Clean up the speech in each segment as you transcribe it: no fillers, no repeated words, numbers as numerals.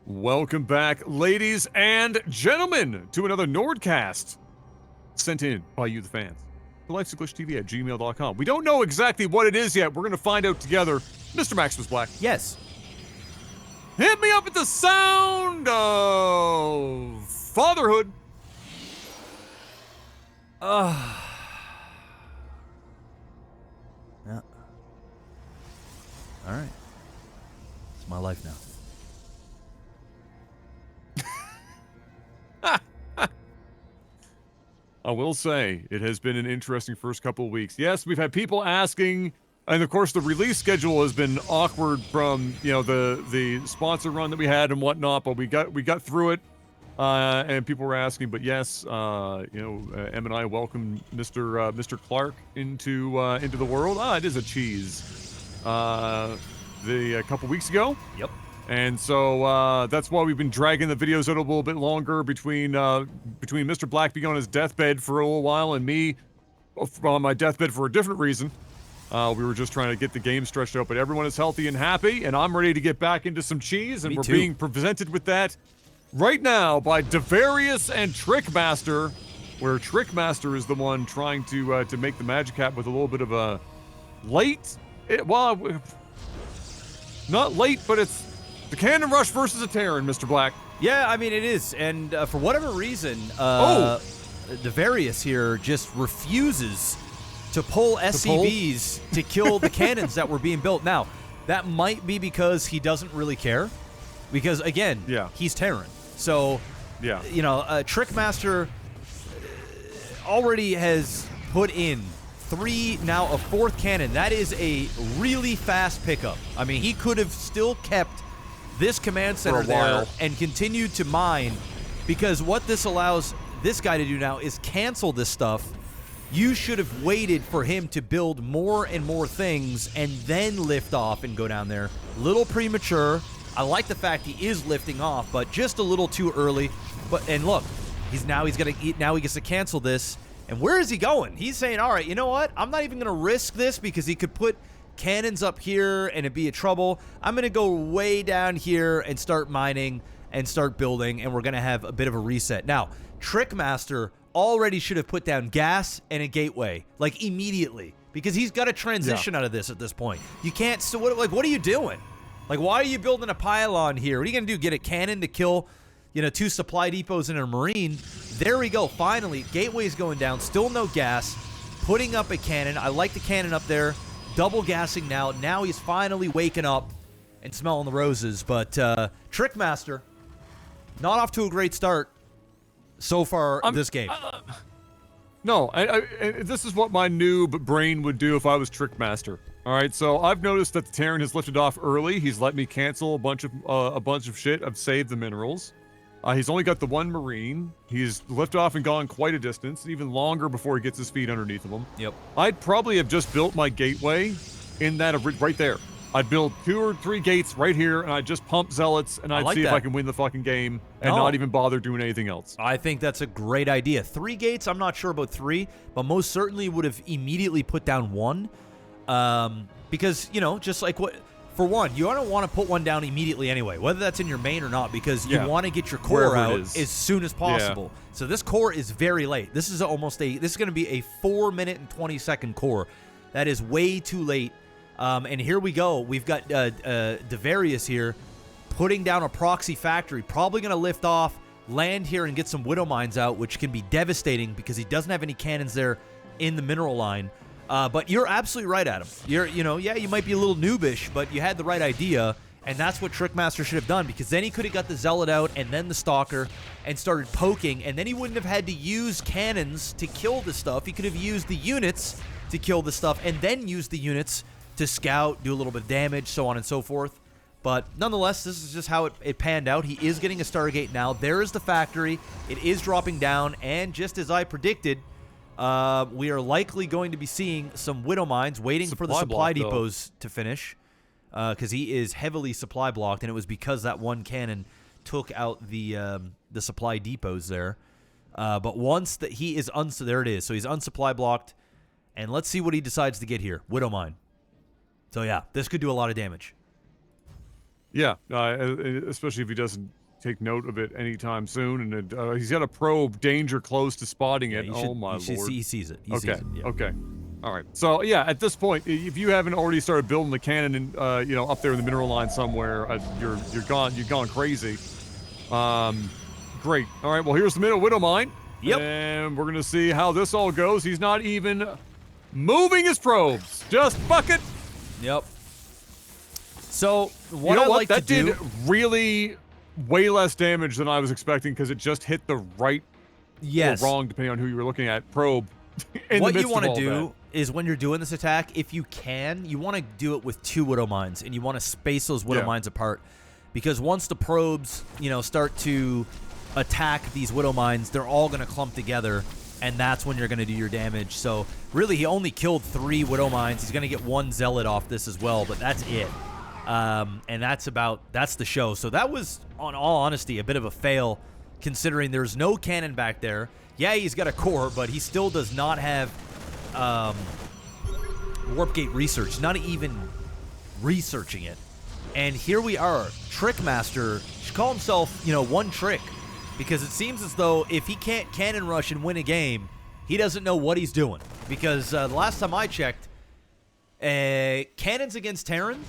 Welcome back, ladies and gentlemen, to another Nordcast sent in by you, the fans. LAGTV@gmail.com. We don't know exactly what it is yet. We're going to find out together. Mr. Maximus Black. Yes. Hit me up at the sound of fatherhood. Yeah. All right. It's my life now. I will say, it has been an interesting first couple of weeks. Yes, we've had people asking, and of course the release schedule has been awkward from, you know, the sponsor run that we had and whatnot, but we got through it, and people were asking, but yes, Em and I welcomed Mr. Clark into the world. It is a cheese. A couple weeks ago. Yep. And so that's why we've been dragging the videos out a little bit longer between Mr. Black being on his deathbed for a little while and me on my deathbed for a different reason. We were just trying to get the game stretched out, but everyone is healthy and happy, and I'm ready to get back into some cheese, and we're being presented with that right now by Devarius and Trickmaster, where Trickmaster is the one trying to make the Magic Hat with a little bit of a not late, but it's the Cannon Rush versus a Terran, Mr. Black. Yeah, I mean, it is. And for whatever reason, Devarius here just refuses to pull SCVs to kill the cannons that were being built. Now, that might be because he doesn't really care. Because, again, he's Terran. So, Trickmaster already has put in a fourth cannon. That is a really fast pickup. I mean, he could have still kept this command center there and continued to mine, because what this allows this guy to do now is cancel this stuff. You should have waited for him to build more and more things and then lift off and go down there. Little premature. I like the fact he is lifting off, but just a little too early. And look, he gets to cancel this. And where is he going? He's saying, all right, you know what? I'm not even going to risk this because he could put cannons up here and it'd be a trouble. I'm going to go way down here and start mining and start building, and we're going to have a bit of a reset. Now, Trickmaster already should have put down gas and a gateway, like, immediately, because he's got to transition out of this at this point. You can't, so what are you doing? Like, why are you building a pylon here? What are you going to do, get a cannon to kill, 2 supply depots and a marine? There we go, finally, gateway's going down, still no gas, putting up a cannon. I like the cannon up there. Double gassing now. Now he's finally waking up and smelling the roses. But Trickmaster, not off to a great start so far this game. No, this is what my noob brain would do if I was Trickmaster. All right, so I've noticed that the Terran has lifted off early. He's let me cancel a bunch of shit. I've saved the minerals. He's only got the one Marine. He's lifted off and gone quite a distance, even longer before he gets his feet underneath of him. Yep. I'd probably have just built my gateway in that right there. I'd build 2 or 3 gates right here, and I'd just pump zealots, and I'd see if I can win the fucking game and not even bother doing anything else. I think that's a great idea. 3 gates, I'm not sure about 3, but most certainly would have immediately put down 1. Because, just like what... For one, you don't want to put one down immediately anyway, whether that's in your main or not, because you want to get your core out as soon as possible. Yeah. So this core is very late. This is going to be a 4-minute and 20-second core. That is way too late. And here we go. We've got Devarius here putting down a proxy factory, probably going to lift off, land here, and get some Widow Mines out, which can be devastating because he doesn't have any cannons there in the mineral line. But you're absolutely right, Adam. You might be a little noobish, but you had the right idea, and that's what Trickmaster should have done, because then he could have got the Zealot out and then the Stalker and started poking, and then he wouldn't have had to use cannons to kill the stuff. He could have used the units to kill the stuff and then use the units to scout, do a little bit of damage, so on and so forth. But nonetheless, this is just how it panned out. He is getting a Stargate now. There is the factory. It is dropping down, and just as I predicted, we are likely going to be seeing some Widow Mines waiting for the supply depots to finish, because he is heavily supply blocked, and it was because that one cannon took out the supply depots there. But once that he is there it is. So he's unsupply blocked, and let's see what he decides to get here. Widow Mine. So yeah, this could do a lot of damage. Yeah, especially if he doesn't take note of it anytime soon, and he's got a probe danger close to spotting it. Oh my lord! He sees it. He sees it. Yeah. Okay. All right. So yeah, at this point, if you haven't already started building the cannon, and you know, up there in the mineral line somewhere, you're gone crazy. Great. All right. Well, here's the Widow Mine. Yep. And we're gonna see how this all goes. He's not even moving his probes. Just fuck it. Yep. So what you know I what? like That to do, did really way less damage than I was expecting because it just hit the right yes, or wrong, depending on who you were looking at, probe. What you want to do is when you're doing this attack, if you can, you want to do it with 2 Widow Mines, and you want to space those Widow Mines apart, because once the probes, you know, start to attack these Widow Mines, they're all going to clump together, and that's when you're going to do your damage. So really, he only killed 3 Widow Mines. He's going to get 1 Zealot off this as well, but that's it. And that's the show. So that was, on all honesty, a bit of a fail, considering there's no cannon back there. Yeah, he's got a core, but he still does not have warp gate research, not even researching it. And here we are. Trickmaster should call himself, you know, One Trick, because it seems as though if he can't cannon rush and win a game, he doesn't know what he's doing. Because the last time I checked, cannons against Terran,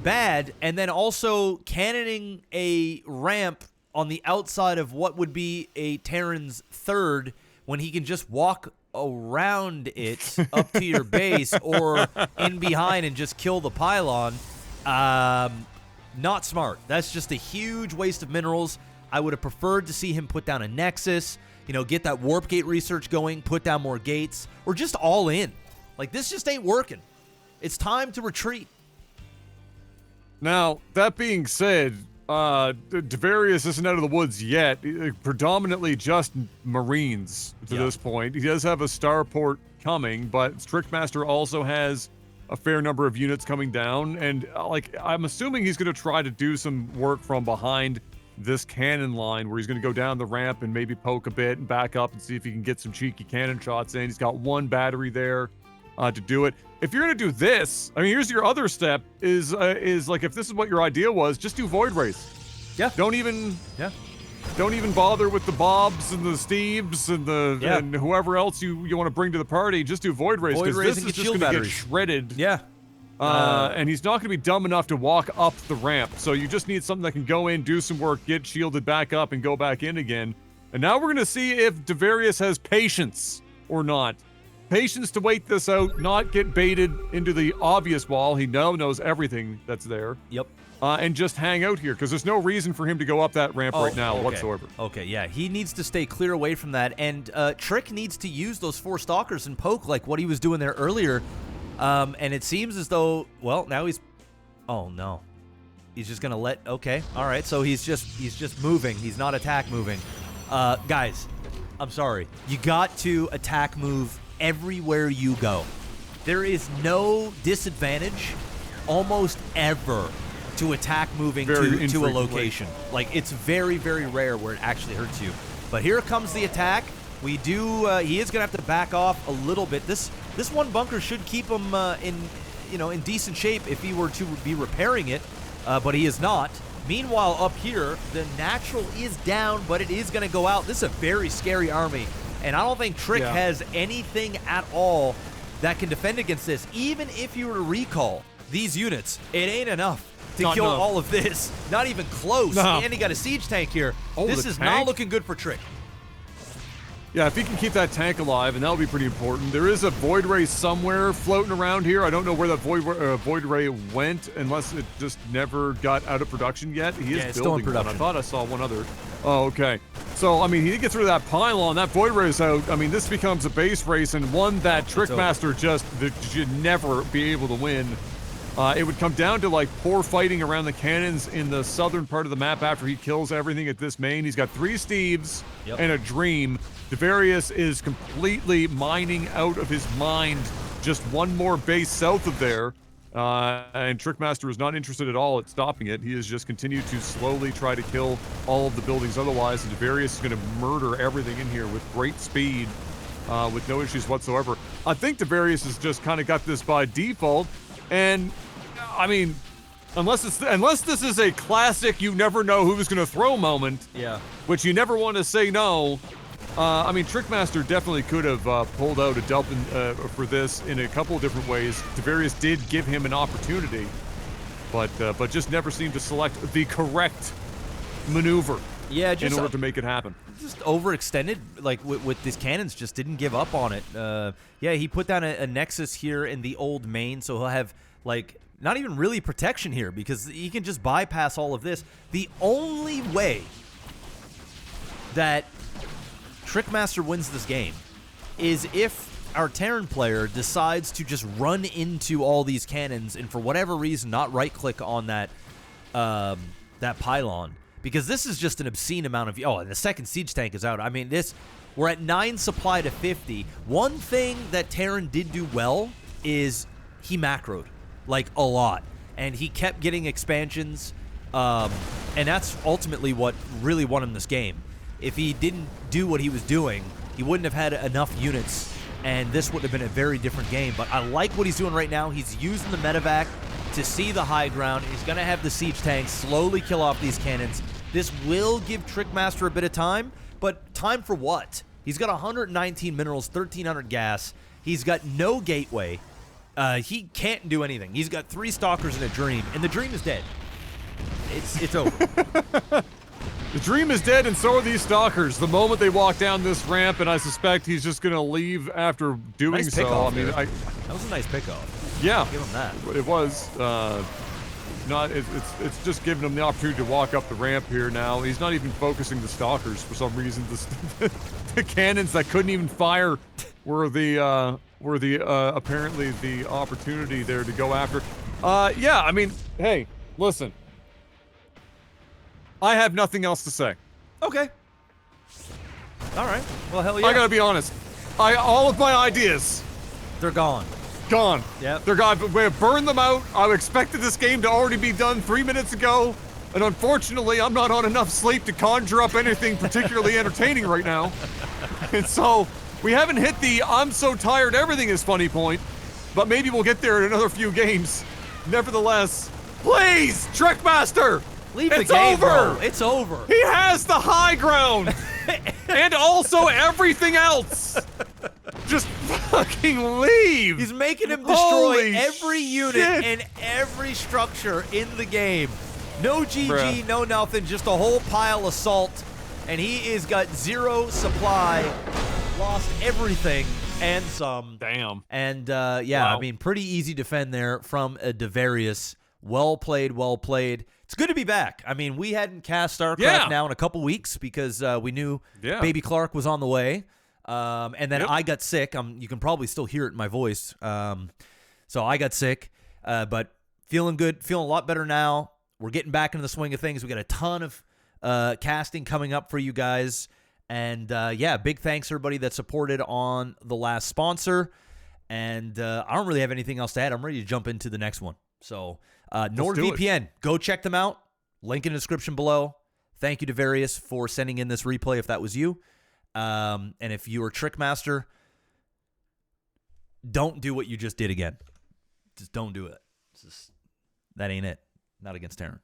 bad, and then also cannoning a ramp on the outside of what would be a Terran's third when he can just walk around it up to your base or in behind and just kill the pylon. Not smart. That's just a huge waste of minerals. I would have preferred to see him put down a Nexus, you know, get that warp gate research going, put down more gates, or just all in. Like, this just ain't working. It's time to retreat. Now, that being said, Devarius isn't out of the woods yet. Predominantly just Marines to this point. He does have a starport coming, but Trickmaster also has a fair number of units coming down, and like, I'm assuming he's going to try to do some work from behind this cannon line, where he's going to go down the ramp and maybe poke a bit and back up and see if he can get some cheeky cannon shots in. He's got 1 battery there to do it. If you're going to do this, I mean, here's your other step, is like, if this is what your idea was, just do Void Rays. Yeah. Don't even bother with the Bobs and the Steves and and whoever else you want to bring to the party. Just do Void Rays, because this is just going to get shredded. Yeah. And he's not going to be dumb enough to walk up the ramp. So you just need something that can go in, do some work, get shielded back up, and go back in again. And now we're going to see if Devarius has patience or not. Patience to wait this out, not get baited into the obvious wall. He now knows everything that's there. Yep. And just hang out here, because there's no reason for him to go up that ramp right now whatsoever. Okay, yeah. He needs to stay clear away from that. And Trick needs to use those 4 stalkers and poke like what he was doing there earlier. And it seems as though, well, now he's... Oh, no. He's just going to let... Okay, all right. So he's just moving. He's not attack moving. Guys, I'm sorry. You got to attack move everywhere you go. There is no disadvantage almost ever to attack moving to a location. Like, it's very, very rare where it actually hurts you. But here comes the attack. We do, he is going to have to back off a little bit. This one bunker should keep him in decent shape if he were to be repairing it, but he is not. Meanwhile, up here, the natural is down, but it is going to go out. This is a very scary army, and I don't think Trick has anything at all that can defend against this. Even if you were to recall these units, it ain't enough to kill all of this. Not even close. No. And he got a siege tank here. Oh, this is not looking good for Trick. Yeah, if he can keep that tank alive, and that'll be pretty important. There is a Void Ray somewhere floating around here. I don't know where that Void Ray went, unless it just never got out of production yet. He is building still in production. one. I thought I saw one other. Oh, okay. So, I mean, he gets rid of that pylon. That Void Ray is out. I mean, this becomes a base race, and one that Trickmaster just should never be able to win. It would come down to, like, poor fighting around the cannons in the southern part of the map after he kills everything at this main. He's got 3 Steves and a Dream. Devarius is completely mining out of his mind just one more base south of there. And Trickmaster is not interested at all at stopping it. He has just continued to slowly try to kill all of the buildings otherwise. And Devarius is going to murder everything in here with great speed, with no issues whatsoever. I think Devarius has just kind of got this by default. And, I mean, Unless this is a classic, you never know who's going to throw moment. Yeah. Which you never want to say no. I mean, Trickmaster definitely could have pulled out a dub for this in a couple of different ways. Tavarius did give him an opportunity, but just never seemed to select the correct maneuver. Yeah, just in order to make it happen. Just overextended, like with these cannons, just didn't give up on it. Yeah, he put down a Nexus here in the old main, so he'll have like not even really protection here because he can just bypass all of this. The only way that Trickmaster wins this game is if our Terran player decides to just run into all these cannons and for whatever reason not right-click on that that pylon. Because this is just an obscene amount of... Oh, and the second siege tank is out. I mean, we're at 9 supply to 50. One thing that Terran did do well is he macroed, like, a lot. And he kept getting expansions, and that's ultimately what really won him this game. If he didn't do what he was doing, he wouldn't have had enough units, and this would have been a very different game. But I like what he's doing right now. He's using the medevac to see the high ground. He's going to have the siege tanks slowly kill off these cannons. This will give Trickmaster a bit of time, but time for what? He's got 119 minerals, 1,300 gas. He's got no gateway. He can't do anything. He's got 3 stalkers and a dream, and the dream is dead. It's over. The dream is dead, and so are these stalkers. The moment they walk down this ramp, and I suspect he's just going to leave after doing nice so. Pickoff, I mean, that was a nice pickoff. Yeah, give him that. It was. It's just giving him the opportunity to walk up the ramp here now. He's not even focusing the stalkers for some reason. The cannons that couldn't even fire were apparently the opportunity there to go after. Yeah, I mean, hey, listen. I have nothing else to say. Okay. All right. Well, hell yeah. I gotta be honest. All of my ideas, they're gone. Gone. Yep. They're gone. We have burned them out. I expected this game to already be done 3 minutes ago, and unfortunately, I'm not on enough sleep to conjure up anything particularly entertaining right now. And so, we haven't hit the I'm so tired everything is funny point, but maybe we'll get there in another few games. Nevertheless, please, Trickmaster! Leave the it's game, over! bro. It's over. He has the high ground! And also everything else! Just fucking leave! He's making him destroy Holy every unit shit. and every structure in the game. No GG, Bruh. no nothing, just a whole pile of salt. And he is got 0 supply, lost everything and some. Damn. And yeah, Wow. I mean, pretty easy defend there from a Devarius. Well played, well played. It's good to be back. I mean, we hadn't cast StarCraft now in a couple weeks because we knew Baby Clark was on the way. And then I got sick. You can probably still hear it in my voice. So I got sick, but feeling good, feeling a lot better now. We're getting back into the swing of things. We got a ton of casting coming up for you guys. And yeah, big thanks everybody that supported on the last sponsor. And I don't really have anything else to add. I'm ready to jump into the next one. So NordVPN, go check them out. Link in the description below. Thank you to Various for sending in this replay if that was you. And if you are Trickmaster, don't do what you just did again. Just don't do it. That ain't it. Not against Terran.